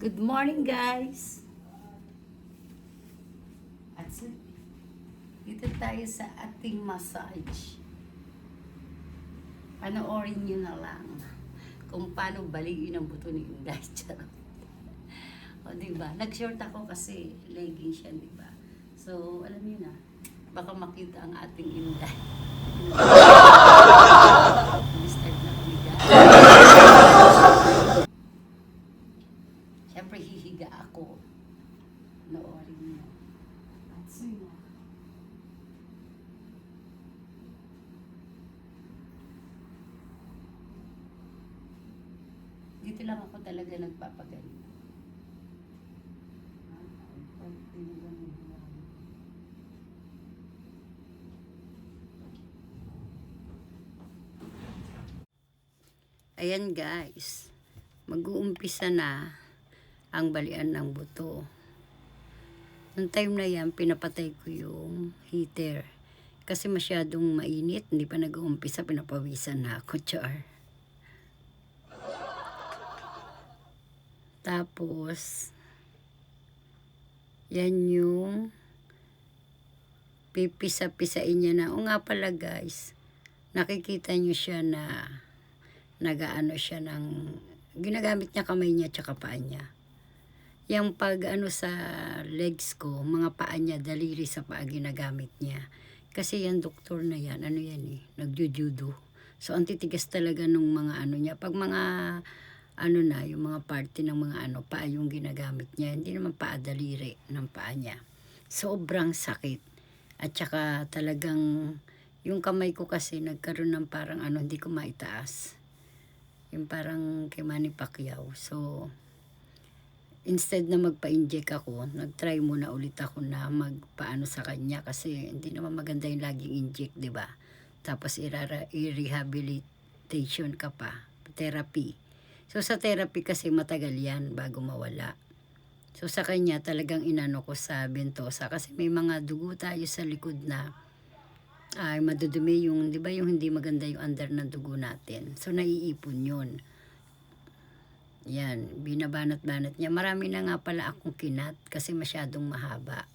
Good morning, guys! At dito tayo sa ating massage. Panoorin nyo na lang kung paano baligin ang buto ni Inday. Charot. O, diba? Nag-short ako kasi legging siya, diba? So, alam niyo na, baka makita ang ating Inday. Start na kami, guys. Siyempre, hihiga ako. Noorin niyo. At sino? Dito lang ako talaga nagpapagaling. Ayan guys, mag-uumpisa na ang balian ng buto. Noong time na yan, pinapatay ko yung heater. Kasi masyadong mainit, hindi pa nag-uumpisa, pinapawisan na ako, char. Tapos, yan yung pipisa-pisain niya na. O nga pala guys, nakikita nyo siya na nagaano siya ng, ginagamit niya kamay niya tsaka paa niya. Yung pag ano sa legs ko, mga paa niya, daliri sa paa ginagamit niya. Kasi yan doktor na yan, ano yan eh, nagjujudo. So ang titigas talaga nung mga ano niya. Pag mga ano na, yung mga party ng mga ano, paa yung ginagamit niya. Hindi naman paa, daliri ng paa niya. Sobrang sakit. At saka talagang, yung kamay ko kasi nagkaroon ng parang ano, hindi ko maitaas. Yung parang kay Manny Pacquiao. So, instead na magpa-inject ako, nag-try muna ulit ako na magpaano sa kanya kasi hindi naman maganda yung laging inject, di ba? Tapos i-rehabilitation ka pa, therapy. So sa therapy kasi matagal yan bago mawala. So sa kanya talagang inano ko sa bentosa kasi may mga dugo tayo sa likod na ay madudumi yung, di ba yung hindi maganda yung under ng dugo natin. So naiipon yun. Yan, binabanat-banat niya. Marami na nga pala akong kinat kasi masyadong mahaba.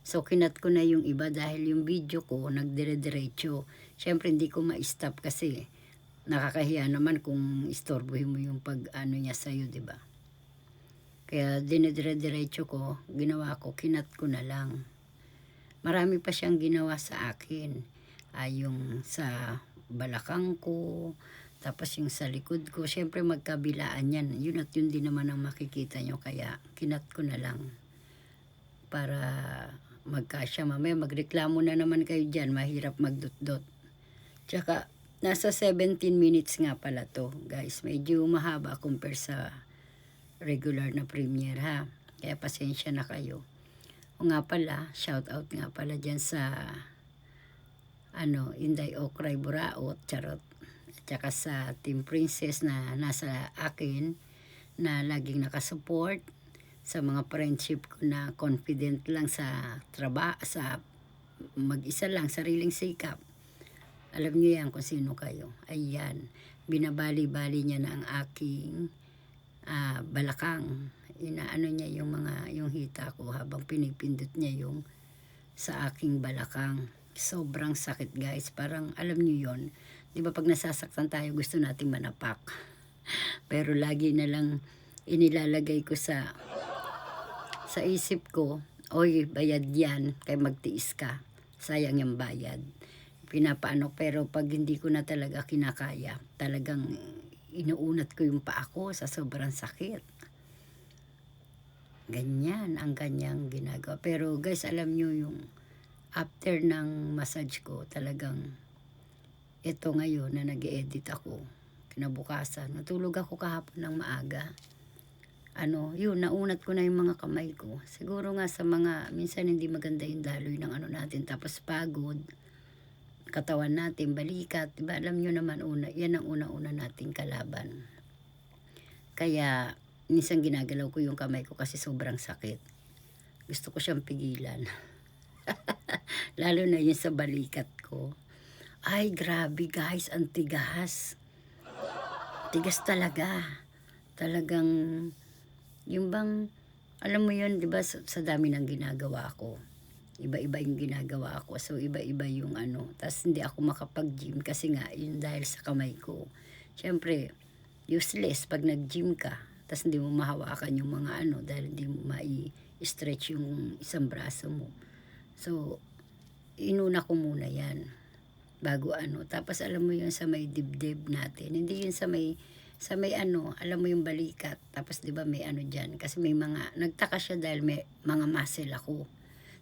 So, kinat ko na yung iba dahil yung video ko nagdire-diretso. Siyempre, hindi ko ma-stop kasi nakakahiya naman kung istorbohin mo yung pag-ano niya sa'yo, di ba? Kaya dinidire-diretso ko, ginawa ko, kinat ko na lang. Marami pa siyang ginawa sa akin. Yung sa balakang ko, tapos yung sa likod ko, syempre magkabilaan yan. Yun at yun din naman ang makikita nyo. Kaya kinat ko na lang. Para magkasya. Mamaya magreklamo na naman kayo dyan. Mahirap magdot-dot. Tsaka nasa 17 minutes nga pala to guys. Medyo mahaba compare sa regular na premiere ha. Kaya pasensya na kayo. O nga pala, shout out nga pala dyan sa Inday Okray Buraot, charot. At saka sa Team Princess na nasa akin na laging nakasupport sa mga friendship ko na confident lang sa trabaho, sa mag-isa lang, sariling sikap. Alam niyo yan kung sino kayo. Ayan, binabali-bali niya na ang aking balakang. Inaano niya yung hita ko habang pinipindot niya yung sa aking balakang. Sobrang sakit guys, parang alam niyo yon, di ba pag nasasaktan tayo gusto nating manapak. Pero lagi na lang inilalagay ko sa isip ko, oy bayad yan, kay magtiis ka, sayang yung bayad. Pinapaano, pero pag hindi ko na talaga kinakaya, talagang inuunat ko yung paa ko sa sobrang sakit. Ganyan ang kanyang ginagawa. Pero guys, alam nyo yung after ng massage ko, talagang ito ngayon na nag-edit ako, kinabukasan, natulog ako kahapon ng maaga. Yun, naunat ko na yung mga kamay ko. Siguro nga sa mga, minsan hindi maganda yung daloy ng natin, tapos pagod, katawan natin, balikat, diba? Alam nyo naman, yan ang una-una nating kalaban. Kaya, minsan ginagalaw ko yung kamay ko kasi sobrang sakit. Gusto ko siyang pigilan. Lalo na yun sa balikat ko. Ay, grabe guys, ang tigas. Tigas talaga. Talagang Yung bang, alam mo yun, di ba, sa dami ng ginagawa ko. Iba-iba yung ginagawa ko. So, iba-iba yung ano. Tapos, hindi ako makapag-gym kasi nga, yun dahil sa kamay ko. Siyempre, useless pag nag-gym ka. Tapos, hindi mo mahawakan yung mga ano dahil hindi mo mai-stretch yung isang braso mo. So, inuna ko muna yan bago ano. Tapos alam mo yun sa may dibdib natin. Hindi yun sa may ano, alam mo yung balikat. Tapos 'di ba may ano diyan kasi may mga nagtaka siya dahil may mga muscle ako.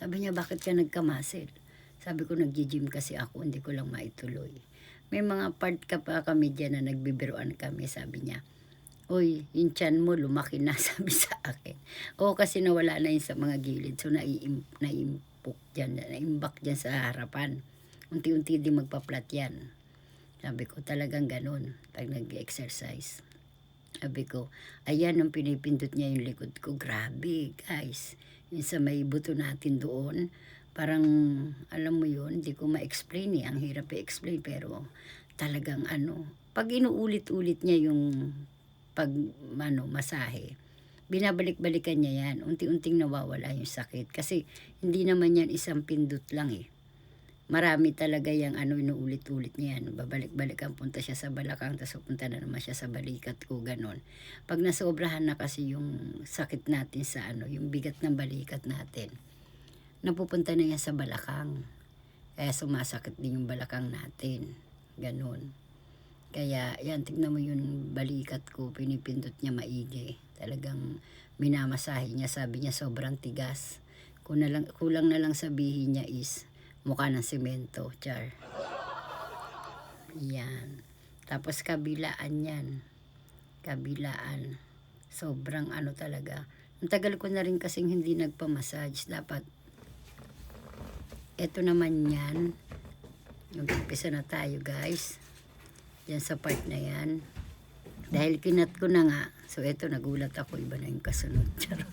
Sabi niya, "Bakit ka nagka-muscle?" Sabi ko, "Nagji-gym kasi ako, hindi ko lang maituloy." May mga part ka pa kami diyan na nagbibiruan kami, sabi niya. "Uy, yung tiyan mo lumaki na," sabi sa akin. Oo, kasi nawala na yun sa mga gilid. So naimbak dyan sa harapan. Unti-unti din magpa-flat yan. Sabi ko, talagang ganun pag nag-exercise. Sabi ko, ayan ang pinipindot niya yung likod ko. Grabe, guys. Yung sa may buto natin doon, parang, alam mo yun, hindi ko ma-explain Ang hirap i-explain, pero talagang ano, pag inuulit-ulit niya yung masahe, binabalik-balikan niya yan. Unti-unting nawawala yung sakit. Kasi hindi naman yan isang pindot lang Marami talaga yung ano, inuulit-ulit niya yan. Babalik-balikan, punta siya sa balakang, tapos punta na naman siya sa balikat ko, ganon. Pag nasobrahan na kasi yung sakit natin sa ano, yung bigat ng balikat natin, napupunta na yan sa balakang. Kaya sumasakit din yung balakang natin. Ganon. Kaya yan, tignan mo yung balikat ko, pinipindot niya maigi. Talagang minamasahe niya, sabi niya sobrang tigas. Kulang na lang sabihin niya is, mukha ng semento, char. Yan. Tapos kabilaan yan. Kabilaan. Sobrang ano talaga. Ang tagal ko na rin kasing hindi nagpa-massage. Dapat, eto naman yan. Umpisa na tayo, guys. Yan sa part na yan. Dahil kinat ko na nga. So, eto, nagulat ako. Iba na yung kasunod. Charot.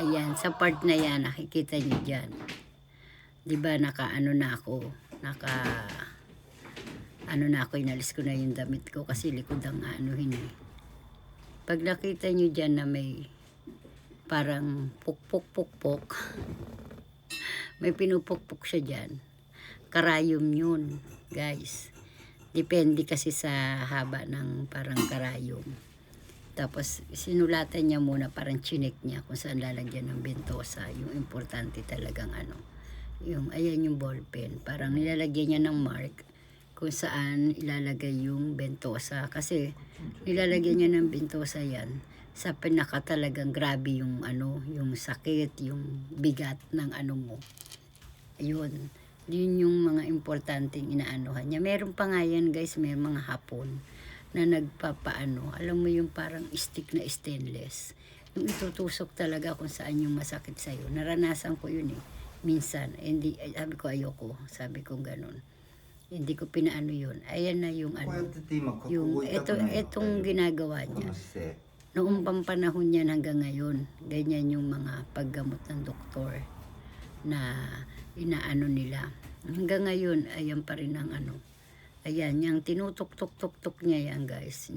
Ayan, sa part na yan, nakikita nyo dyan. Diba naka-ano na ako, inalis ko na yung damit ko kasi likod ang anuhin Pag nakita nyo dyan na may parang pukpuk-pukpuk, may pinupukpuk siya dyan, karayom yun, guys. Depende kasi sa haba ng parang karayom. Tapos sinulatan niya muna, parang chinek niya kung saan lalagyan ng bentosa. Yung importante talagang ano. Ayan yung ballpen. Parang nilalagyan niya ng mark kung saan ilalagay yung bentosa. Kasi nilalagyan niya ng bentosa yan sa pinaka talagang grabe yung ano, yung sakit, yung bigat ng ano mo. Ayun. Yun yung mga importanteng inaanuhan niya. Meron pa nga yan, guys, may mga Hapon na nagpapaano. Alam mo yung parang stick na stainless. Yung itutusok talaga kung saan yung masakit sa'yo. Naranasan ko yun minsan, hindi, sabi ko ayoko, sabi ko ganun. Hindi ko pinaano yun. Ayan na yung ano, yung etong ginagawa niya. Noong panahon niyan hanggang ngayon, ganyan yung mga paggamot ng doktor na inaano nila. Hanggang ngayon, ayan pa rin ang ano. Ayan, yung tinutok-tok-tok-tok niya yan, guys.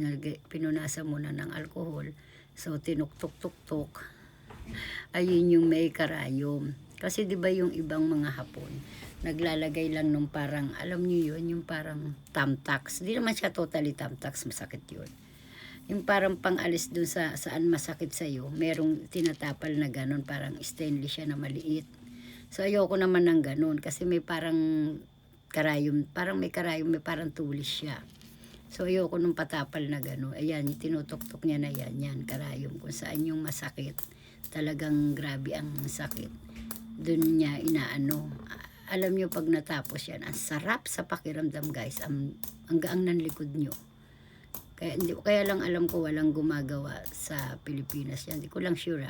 Pinunasan muna ng alcohol. So, tinuktok-tok-tok. Ayun yung may karayom. Kasi 'di ba yung ibang mga Hapon, naglalagay lang nung parang, alam niyo yun, yung parang thumbtacks. Hindi naman siya totally thumbtacks, masakit yun. Yung parang pang-alis dun saan masakit sa'yo, merong tinatapal na ganun, parang stainless siya na maliit. So ayoko naman ng ganun, kasi may parang karayom, may parang tulis siya. So ayoko nung patapal na ganun. Ayan, tinutok-tok niya na yan, karayom, kung saan yung masakit. Talagang grabe ang sakit. Doon niya inaano. Alam nyo pag natapos yan, ang sarap sa pakiramdam, guys. Ang gaang ng likod nyo. Kaya lang alam ko walang gumagawa sa Pilipinas yan. Hindi ko lang sure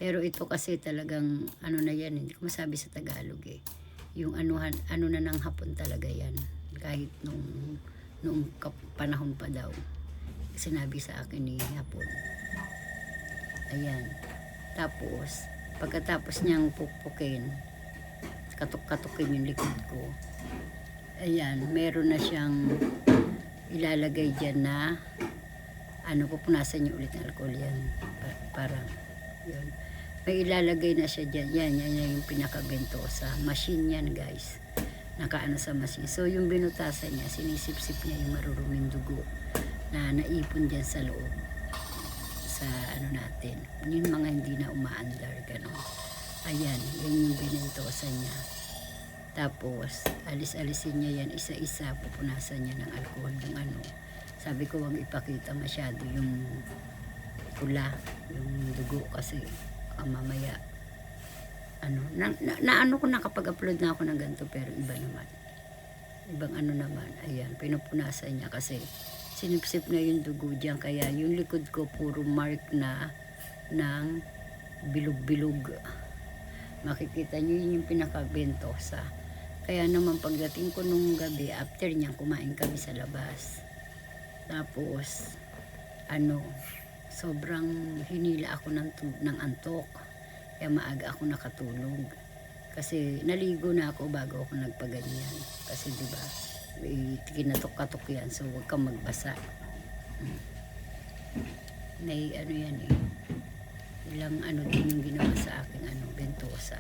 Pero ito kasi talagang ano na yan. Hindi ko masabi sa Tagalog Yung ano na ng Hapon talaga yan. Kahit noong panahon pa daw. Sinabi sa akin ni Hapon. Ayan. Tapos, pagkatapos niyang pukpukin, katok-katokin yung likod ko. Ayan, meron na siyang ilalagay dyan na pupunasan niyo ulit ng alcohol yan. Parang, yun. May ilalagay na siya dyan. Yan yung pinaka-ventosa. Machine yan, guys. Nakaano sa machine. So, yung binutasan niya, sinisip-sip niya yung maruruming dugo na naipon dyan sa loob. Sa natin. Yung mga hindi na umaandar, gano'n. Ayan, yan yung binentosa niya. Tapos, alis-alisin niya yan isa-isa, pupunasan niya ng alcohol yung Sabi ko, wag ipakita masyado yung pula, yung dugo kasi mamaya ko nakapag-upload na ako ng ganito pero iba naman. Ibang naman, ayan, pinupunasan niya kasi sinipsip na yung dugo diyan kaya yung likod ko puro mark na ng bilog-bilog. Makikita niyo yun yung pinaka-ventosa. Kaya naman pagdating ko nung gabi, after niyan kumain kami sa labas. Tapos sobrang hinila ako ng antok. Kaya maaga ako nakatulog. Kasi naligo na ako bago ako nagpaganyan. Kasi diba, kinatok-katok yan. So huwag kang magbasa. May yan eh. Ilang din yung ginawa sa akin ventosa.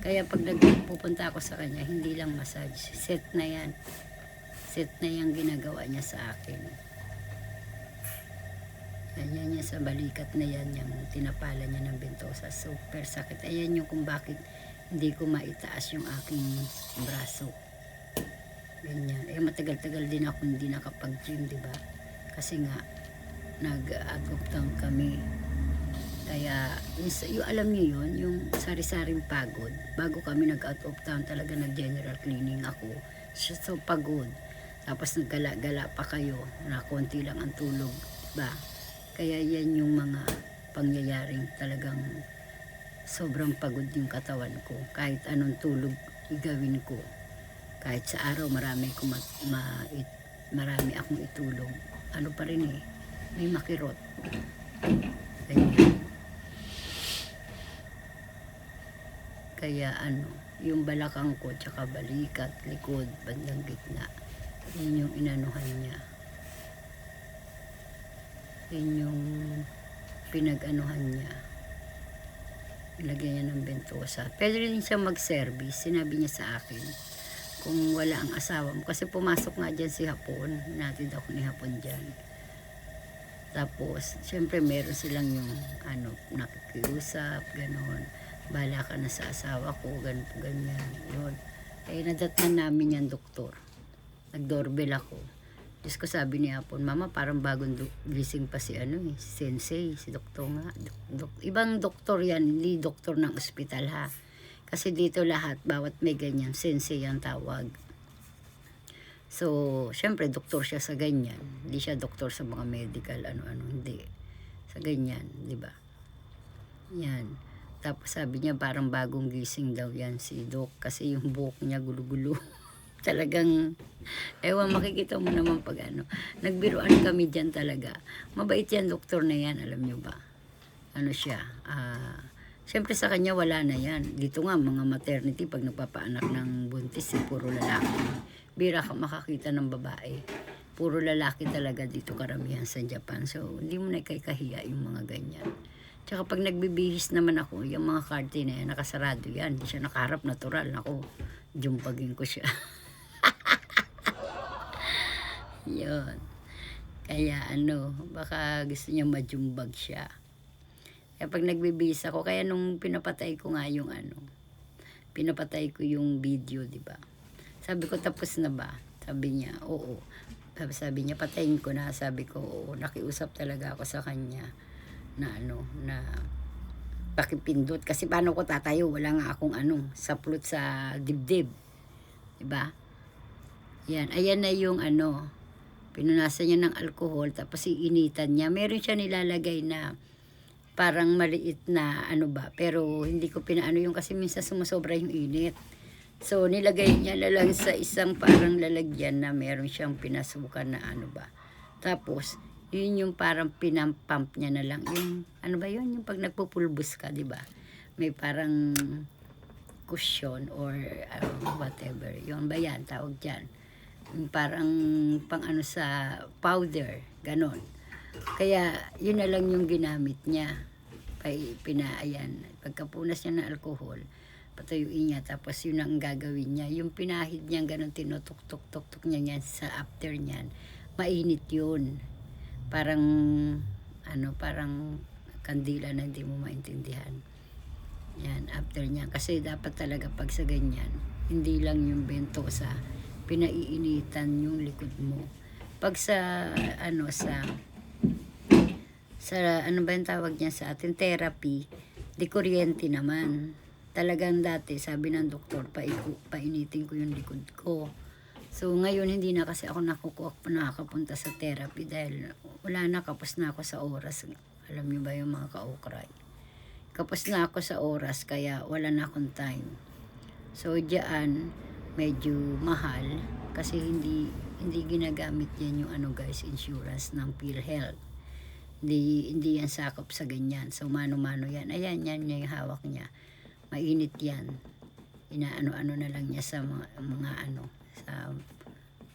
Kaya pag nagpupunta ako sa kanya, hindi lang massage. Set na yan. Set na yung ginagawa niya sa akin. Yan sa balikat na yan, yung tinapala niya ng ventosa. Super sakit. Ayan yung kung bakit hindi ko maitaas yung aking braso. Ganyan. Matagal-tagal din ako hindi nakapag-gym, diba? Kasi nga, nag-out of town kami. Kaya, yung alam niyo yun, yung sari-saring pagod. Bago kami nag-out of town, talaga nag-general cleaning ako. So, pagod. Tapos naggala-gala pa kayo, na konti lang ang tulog. Diba? Kaya yan yung mga pangyayaring talagang sobrang pagod yung katawan ko. Kahit anong tulog igawin ko. Kahit sa araw marami akong itulog. Pa rin eh. May makirot. Ganyan. Kaya yung balakang ko, tsaka balikat, likod, bandang gitna. Yun yung inanuhan niya. Yun yung pinag-anuhan niya. Nilagyan niya ng ventosa. Pwede rin siya mag-service. Sinabi niya sa akin, kung wala ang asawa mo. Kasi pumasok nga dyan si Hapon. Natid ako ni Hapon dyan. Tapos, syempre meron silang yung nakikiusap, gano'n. Bahala ka na sa asawa ko, ganyan. Yun. Nadatnan namin yan, doktor. Nag-doorbell ako. Diyos ko, sabi ni Hapon, Mama, parang bagong gising pa si sensei, si doktor nga. Ibang doktor yan, hindi doktor ng ospital ha. Kasi dito lahat, bawat may ganyan, sensei ang tawag. So, syempre, doktor siya sa ganyan. Hindi siya doktor sa mga medical, hindi. Sa ganyan, di ba? Yan. Tapos sabi niya, parang bagong gising daw yan si Doc. Kasi yung buhok niya gulo-gulo. Talagang, makikita mo naman pag nagbiruan kami dyan talaga. Mabait yan, doktor na yan, alam nyo ba? Siyempre sa kanya wala na yan. Dito nga, mga maternity, pag nagpapaanak ng buntis, puro lalaki. Bira ka makakita ng babae. Puro lalaki talaga dito karamihan sa Japan. So, hindi mo na kahiya yung mga ganyan. Tsaka pag nagbibihis naman ako, yung mga karte na yan, nakasarado yan. Hindi siya nakaharap, natural. Ako, jumpagin ko siya. Yun. Kaya baka gusto niya majumbag siya. Kaya pag nagbibihis ako, kaya nung pinapatay ko nga yung pinapatay ko yung video, di ba? Sabi ko, tapos na ba? Sabi niya, oo. Sabi niya, patayin ko na. Sabi ko, oo. Nakiusap talaga ako sa kanya na na pakipindot. Kasi paano ko tatayo? Wala nga akong saplot sa dibdib. Diba? Yan. Ayan na yung pinunasan niya ng alcohol. Tapos iinitan niya. Meron siya nilalagay na parang maliit na pero hindi ko pinaano yung kasi minsan sumusobra yung init. So, nilagay niya lang sa isang parang lalagyan na meron siyang pinasukan na Tapos, yun yung parang pinampump niya na lang. Yung, yun? Yung pag nagpupulbos ka, di ba? May parang cushion or whatever. Yun ba yan? Tawag dyan. Yung parang pang sa powder. Ganon. Kaya yun na lang yung ginamit niya. Pinaayan. Pagkapunas niya ng alcohol, patuyuin niya. Tapos yun ang gagawin niya. Yung pinahid niya, ganun tinutok-tok-tok niya yan sa after niyan. Mainit yun. Parang, parang kandila na hindi mo maintindihan. Yan, after niya. Kasi dapat talaga pag sa ganyan, hindi lang yung bentosa, pinaiinitan yung likod mo. Pag sa, ano ba yung tawag niya sa atin, therapy, di kuryente naman. Talagang dati, sabi ng doktor, painitin ko yung likod ko. So, ngayon, hindi na kasi ako nakakapunta sa therapy dahil wala na, kapos na ako sa oras. Alam niyo ba yung mga kaukray? Kapos na ako sa oras, kaya wala na akong time. So, diyan, medyo mahal kasi hindi ginagamit yan yung guys, insurance ng PhilHealth. Hindi yan sakop sa ganyan. So, mano-mano yan. Ayan, yan yung hawak niya. Mainit yan. Inaano-ano na lang niya sa sa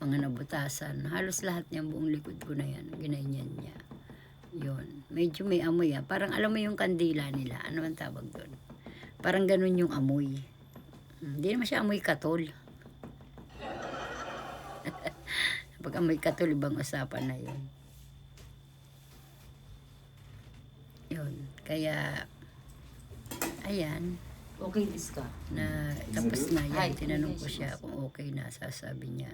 mga nabutasan. Halos lahat niyang buong likod ko na yan. Ginanyan niya. Yun. Medyo may amoy ah. Parang alam mo yung kandila nila. Ano ang tawag doon? Parang ganun yung amoy. Hindi naman siya amoy katol. Pag amoy katol, ibang usapan na yun. Yun. Kaya, ayan. Okay, Iska. Tapos na yan. Tinanong ko siya kung okay na, sasabi niya.